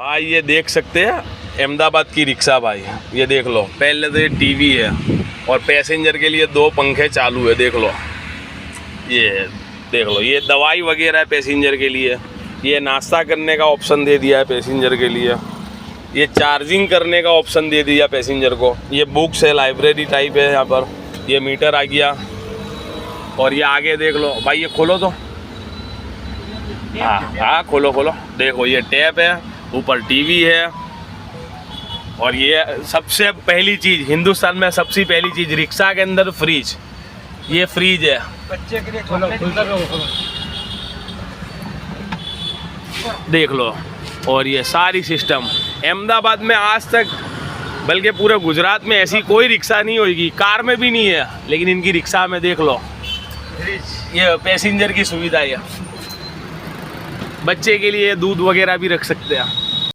भाई ये देख सकते हैं अहमदाबाद की रिक्शा भाई, ये देख लो। पहले तो ये टीवी है और पैसेंजर के लिए 2 पंखे चालू है, देख लो। ये देख लो, ये दवाई वगैरह है पैसेंजर के लिए। ये नाश्ता करने का ऑप्शन दे दिया है पैसेंजर के लिए। ये चार्जिंग करने का ऑप्शन दे दिया पैसेंजर को। ये बुक्स है, लाइब्रेरी टाइप है यहाँ पर। ये मीटर आ गया और ये आगे देख लो भाई, ये खोलो तो। हाँ खोलो खोलो, देखो ये टैप है, ऊपर टीवी है। और ये सबसे पहली चीज़ हिंदुस्तान में, सबसे पहली चीज़ रिक्शा के अंदर फ्रिज। ये फ्रिज है बच्चे के लिए, देख लो। और ये सारी सिस्टम अहमदाबाद में आज तक, बल्कि पूरे गुजरात में ऐसी कोई रिक्शा नहीं होगी, कार में भी नहीं है, लेकिन इनकी रिक्शा में देख लो ये पैसेंजर की सुविधा है। बच्चे के लिए दूध वगैरह भी रख सकते हैं।